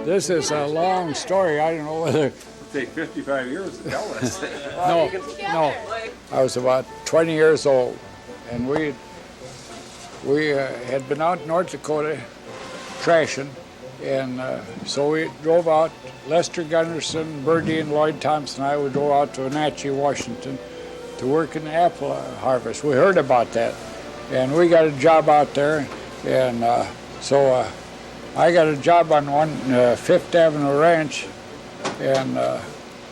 This is a long story. I don't know whether... It'll take 55 years to tell us. No. I was about 20 years old, and we had been out in North Dakota trashing, and so we drove out. Lester Gunderson, Birdie, and Lloyd Thompson and I would go out to Wenatchee, Washington, to work in the apple harvest. We heard about that, and we got a job out there, and so I got a job on Fifth Avenue Ranch, and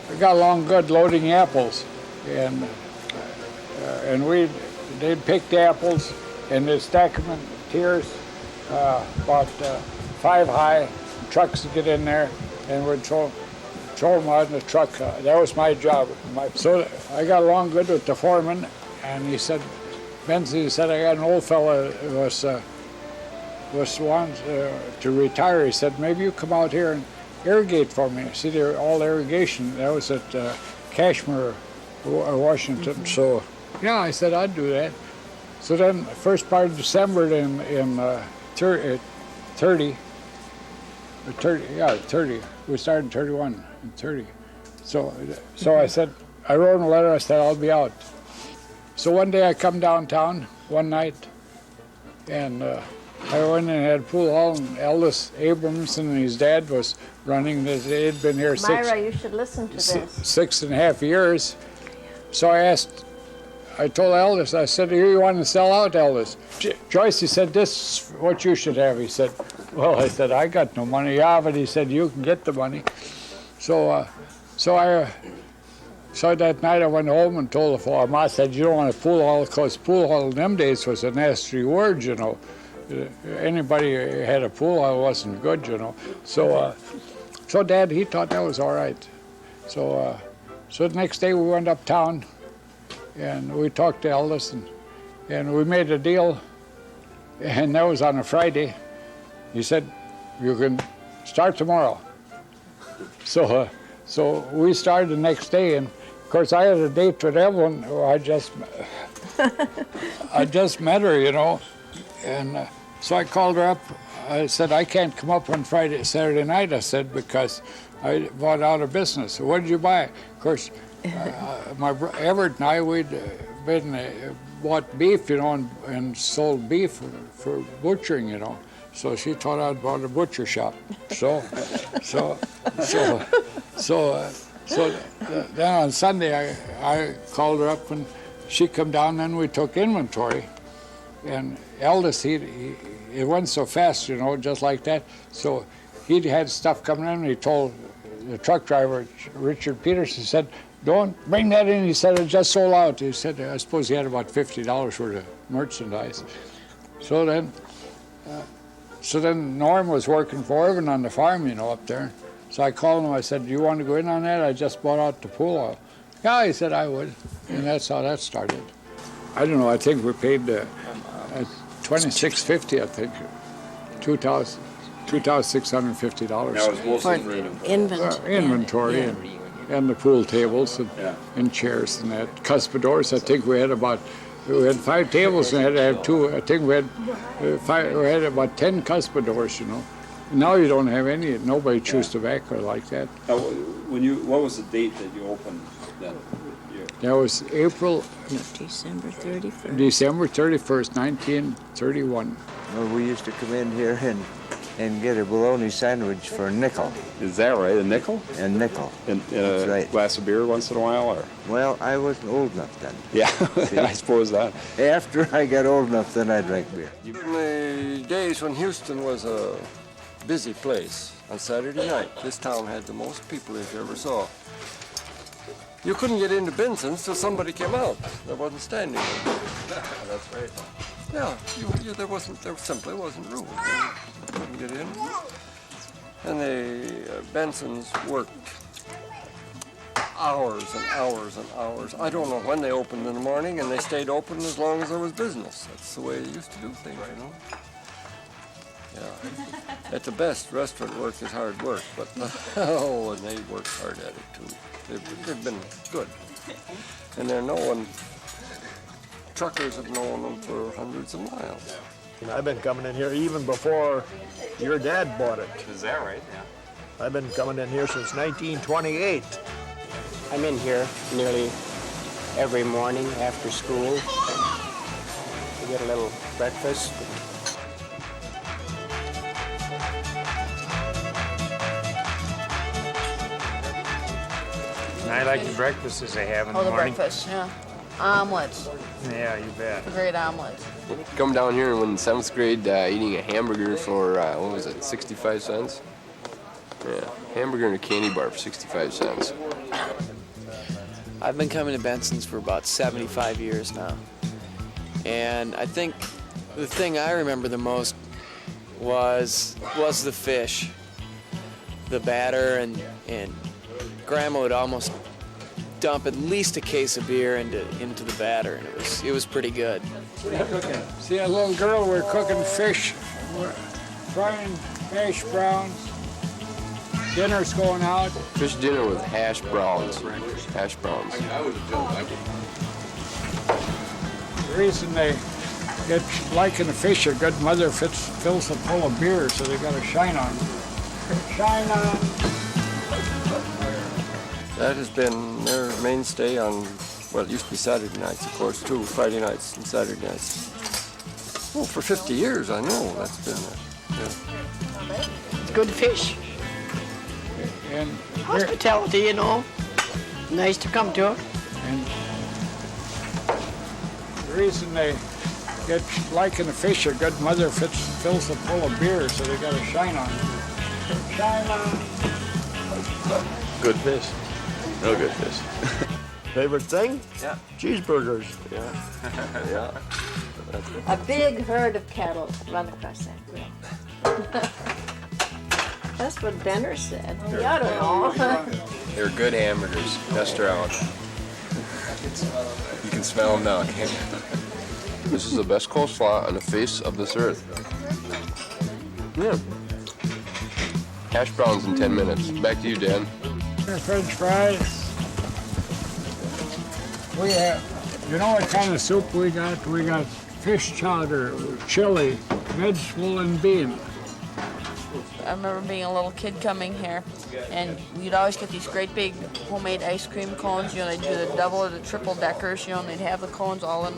we got along good loading apples, and they'd pick the apples and they'd stack them in tiers, about 5 high. Trucks would get in there, and we'd throw them out in the truck. That was my job. So I got along good with the foreman, and he said, Benson, he said, I got an old fella who was wanting to retire. He said, maybe you come out here and irrigate for me. See, they're all irrigation. That was at Kashmir, Washington. So, yeah, I said, I'd do that. So then, first part of December in 30. We started in 31 and 30. So I said, I wrote him a letter. I said, I'll be out. So one day I come downtown one night, and I went and had pool hall, and Ellis Abramson and his dad was running this. They had been here Myra, you should listen to this. 6.5 years. So I told Ellis, I said, you want to sell out, Ellis? Joyce, he said, this is what you should have. He said, well, I said, I got no money. Yeah, but he said, you can get the money. So that night I went home and told the farmer, I said, you don't want a pool hall, because pool hall in them days was a nasty word, you know. Anybody who had a pool hall wasn't good, you know. So Dad, he thought that was all right. So the next day we went uptown, and we talked to Ellis, and we made a deal, and that was on a Friday. He said, you can start tomorrow. So we started the next day, and of course I had a date with Evelyn, who I just met her, you know, and so I called her up. I said, I can't come up on Saturday night, I said, because I bought out of business. So what did you buy? Of course, Everett and I, we'd bought beef, you know, and sold beef for butchering, you know. So she thought I'd bought a butcher shop. So then on Sunday I called her up, and she come down, and we took inventory. And Eldest, it went so fast, you know, just like that. So he had stuff coming in, and he told the truck driver, Richard Peterson, said, don't bring that in. He said, it just sold out. He said, I suppose he had about $50 worth of merchandise. So then Norm was working for Irvin on the farm, you know, up there. So I called him. I said, do you want to go in on that? I just bought out the pool hall. Yeah, he said, I would. And that's how that started. I don't know. I think we paid $26.50, I think. $2,650. That was mostly for inventory and the pool tables and chairs and that. Cuspidors, I think we had 5 tables and had to have 2. I think we had about 10 cuspidors, you know. Now you don't have any. Nobody chews tobacco like that. What was the date that you opened that year? That was December 31st. December 31st, 1931. Well, we used to come in here and get a bologna sandwich for a nickel. Is that right? A nickel? A nickel. And That's right. Glass of beer once in a while, or? Well, I wasn't old enough then. Yeah, I suppose that. After I got old enough, then I drank beer. In the days when Houston was a busy place, on Saturday night, this town had the most people if you ever saw. You couldn't get into Benson's till somebody came out that wasn't standing. That's right. Yeah, there simply wasn't room. You couldn't get in. And the Benson's worked hours and hours and hours. I don't know when they opened in the morning, and they stayed open as long as there was business. That's the way they used to do things, you know. Yeah. At the best, restaurant work is hard work, but and they worked hard at it too. They've been good. And they're known, truckers have known them for hundreds of miles. I've been coming in here even before your dad bought it. Is that right? Yeah. I've been coming in here since 1928. I'm in here nearly every morning after school. We get a little breakfast. And I like the breakfasts they have in Oh, the the morning. breakfast, yeah. Omelets, Yeah, you bet. great omelets. Come down here and in 7th grade eating a hamburger for, what was it, 65 cents? Yeah, hamburger and a candy bar for 65 cents. I've been coming to Benson's for about 75 years now. And I think the thing I remember the most was the fish, the batter, and Grandma would almost dump at least a case of beer into the batter, and it was pretty good. What are you cooking? See a little girl, we're cooking fish. We're frying hash browns. Dinner's going out. Fish dinner with hash browns. Hash browns. The reason they get liking the fish, a good mother fills them full of beer, so they got to shine on. Shine on. That has been their mainstay on, well, it used to be Saturday nights, of course, too, Friday nights and Saturday nights. Oh, for 50 years, I know that's been there. Yeah. It's good fish. And Hospitality, you know. Nice to come to. And the reason they get liking the fish, a good mother fills them full of beer, so they got to shine on. Shine on. Good fish. Real good fish. Favorite thing? Yeah. Cheeseburgers. Yeah. Yeah. A big herd of cattle run across that grill. That's what Benner said. I don't know. They're good hamburgers. Best around. You can smell them now, can't you? This is the best coleslaw on the face of this earth. Yeah. Hash browns in 10 minutes. Back to you, Dan. French fries. We have, you know what kind of soup we got? We got fish chowder, chili, vegetable and bean. I remember being a little kid coming here, and we'd always get these great big homemade ice cream cones. You know, they'd do the double or the triple deckers, you know, and they'd have the cones all in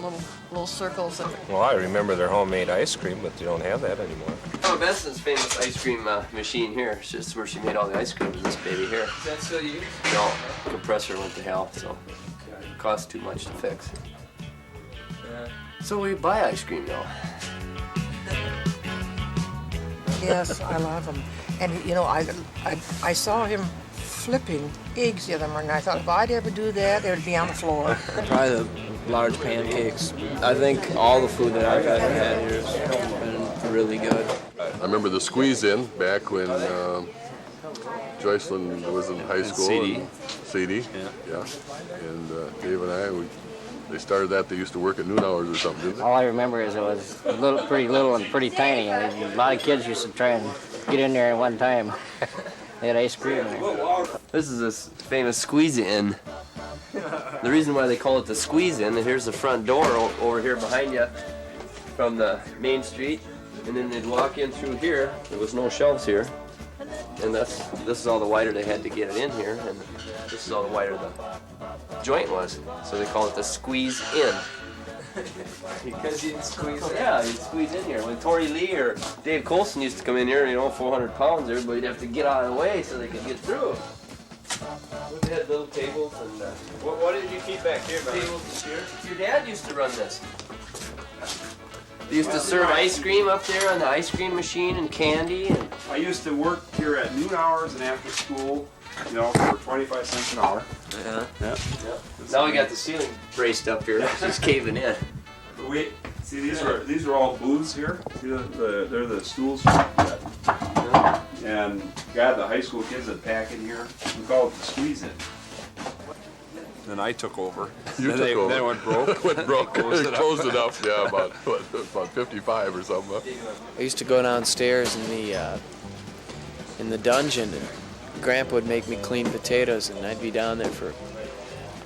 little circles. Well, I remember their homemade ice cream, but they don't have that anymore. Oh, Benson's famous ice cream machine here. It's just where she made all the ice cream, this baby here. Is that still used? No, the compressor went to hell, so it cost too much to fix. So we buy ice cream now. Yes, I love them. And you know, I saw him flipping eggs the other morning. I thought if I'd ever do that, it would be on the floor. Probably the large pancakes. I think all the food that I've ever had here has been really good. I remember the squeeze-in back when Joycelyn was in high school. CD. Yeah. And Dave and I, they started that. They used to work at noon hours or something, didn't they? All I remember is it was pretty little and pretty tiny. A lot of kids used to try and get in there at one time. They had ice cream. This is this famous squeeze-in. The reason why they call it the squeeze-in, and here's the front door over here behind you from the main street, and then they'd walk in through here. There was no shelves here, and this is all the wider they had to get it in here, and this is all the wider the joint was. So they call it the squeeze-in. Because you'd squeeze in. Yeah, you'd squeeze in here. When Tori Lee or Dave Colson used to come in here, 400 pounds, everybody'd have to get out of the way so they could get through. They had little tables and... What did you keep back here, buddy? Tables and chairs. Your dad used to run this. They used to serve ice cream up there on the ice cream machine and candy. And I used to work here at noon hours and after school, for 25 cents an hour. Yeah. Now we got the ceiling braced up here. It's just caving in. See, these are all booths here. See, they're the stools. And God, the high school kids that pack in here, we call it the squeeze-in. Then I took over. You took over. Then it went broke. Went broke. Closed it up. Yeah, about 55 or something. I used to go downstairs in the dungeon, and Grandpa would make me clean potatoes, and I'd be down there for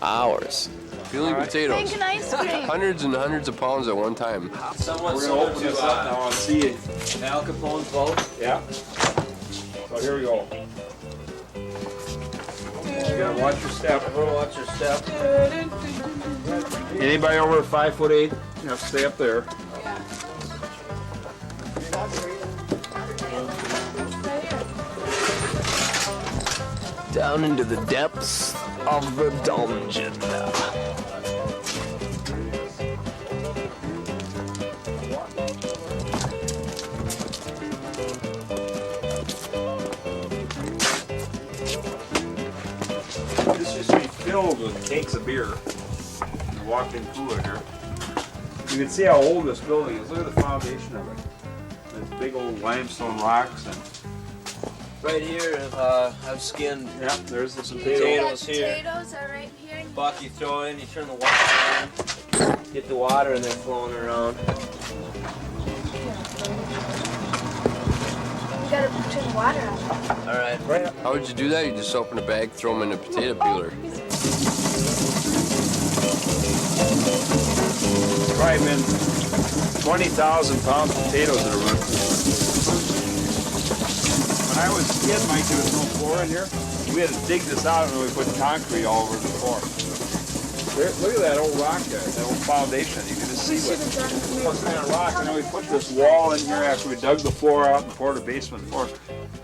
hours. Peeling potatoes. Making ice cream. Hundreds and hundreds of pounds at one time. We're gonna open this up now and see Al Capone's boat. Yeah. So here we go. You gotta watch your step. Everyone watch your step. Anybody over 5'8", you have to stay up there. Down into the depths of the dungeon. This used to be filled with tanks of beer. You walked in cooler here. You can see how old this building is. Look at the foundation of it. There's big old limestone rocks and. Right here, I've skinned. Yeah, there's the potatoes here. Potatoes are right here. Buck, you throw it in, you turn the water on, get the water and they're flowing around. You gotta turn the water on. All right. How would you do that? You just open a bag, throw them in a potato peeler. Probably been 20,000 pounds of potatoes that are run. When I was a kid, Mike, there was no floor in here. We had to dig this out and then we put concrete all over the floor. There, look at that old rock there, that old foundation. You can just see what kind of rock. And then we put this wall in here after we dug the floor out and poured a basement floor.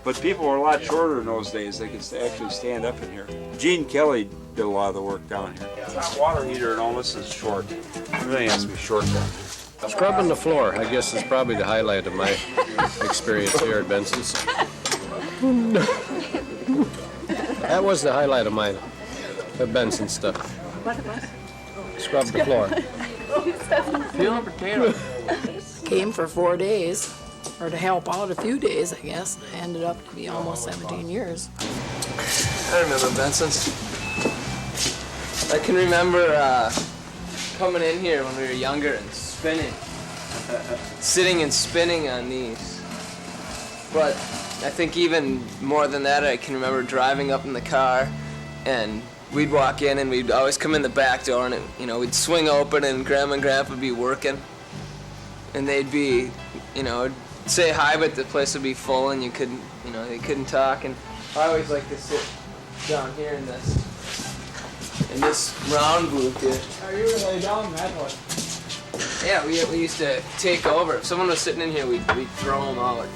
But people were a lot shorter in those days. They could actually stand up in here. Gene Kelly did a lot of the work down here. Hot water heater and all this is short. Everything has to be short there. Scrubbing the floor, I guess, is probably the highlight of my experience here at Benson's. That was the highlight of mine, the Benson stuff. What was? Scrub the floor. Peeling potatoes. Came for 4 days, or to help out a few days, I guess. I ended up to be almost 17 years. I remember Benson's. I can remember coming in here when we were younger and spinning. Sitting and spinning on these. But I think even more than that, I can remember driving up in the car and we'd walk in and we'd always come in the back door and, you know, we'd swing open and Grandma and Grandpa would be working. And they'd be, you know, say hi, but the place would be full and you couldn't, you know, they couldn't talk. And I always like to sit down here in this round booth here. Are you lay down that one? Yeah, we used to take over. If someone was sitting in here, we'd throw them out.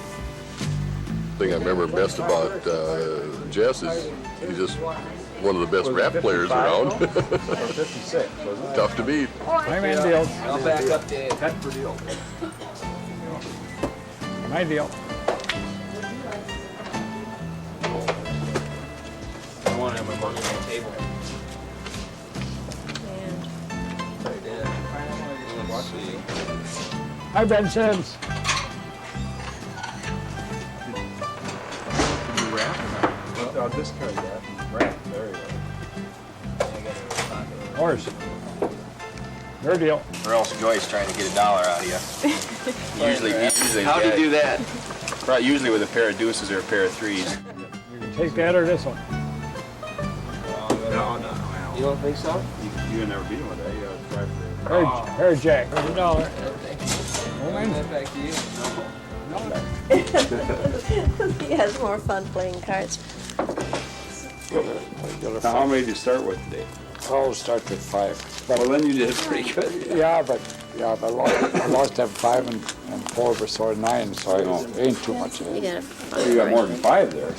The thing I remember best about Jess is he's just one of the best rap players around. 56, wasn't it? Tough to beat. My man deal. I'll back up Dave. Cut for deal. My deal. I want to have my money on the table. Hi, Benson's. Did you wrap or not? I'll discard that. Wrap. There you go. Horse. Your deal. Or else Joy's trying to get $1 out of you. usually. How'd he do that? Usually with a pair of deuces or a pair of threes. You can take that or this one. No. You don't think so? You would never beat him with that. You gotta try for Her Jack. $1. That back to you. He has more fun playing cards. Now, how many did you start with today? I'll start with 5. But, Well, then you did pretty good. yeah, but I lost at 5 and 4 before 9, so it ain't too much. You got You got more than 5 there.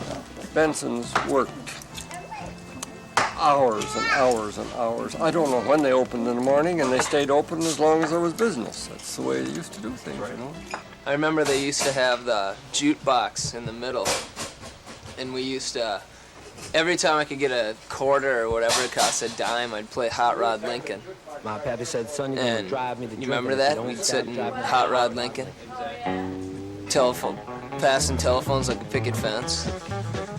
Benson's worked hours and hours and hours. I don't know when they opened in the morning, and they stayed open as long as there was business. That's the way they used to do things, you know. I remember they used to have the jute box in the middle, and we used to, every time I could get a quarter or whatever it cost, a dime, I'd play Hot Rod Lincoln. My pappy said, son, you're gonna drive me to you remember that? We'd sit in Hot Rod Lincoln, passing telephones like a picket fence.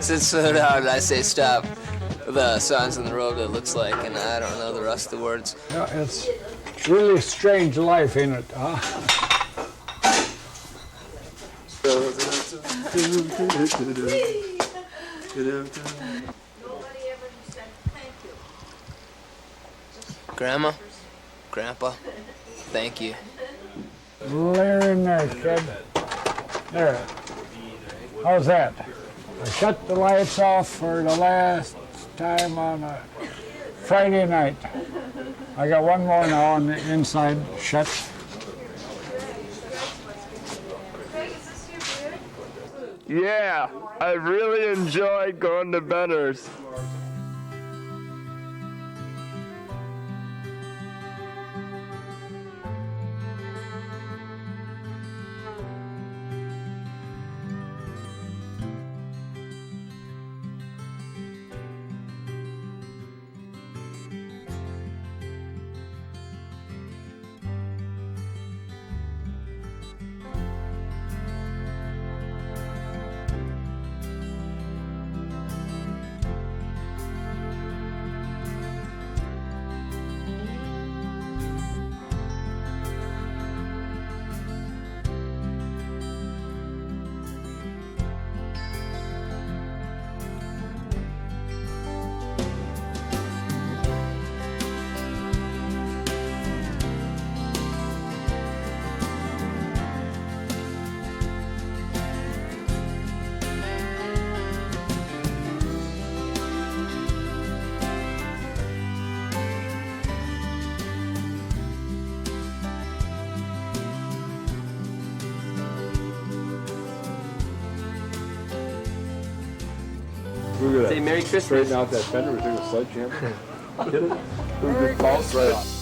Sit so down, I say stop. The signs on the road, it looks like, and I don't know the rest of the words. Yeah, it's really a strange life, ain't it? Huh? Nobody ever said thank you. Grandma, Grandpa, thank you. Layer in there, kid. There. How's that? I shut the lights off for the last time on a Friday night. I got one more now on the inside shut. Yeah, I really enjoyed going to Benner's. Look at that. Say Merry Christmas. Straighten out that fender with a sledgehammer. Hit it. It was false right on.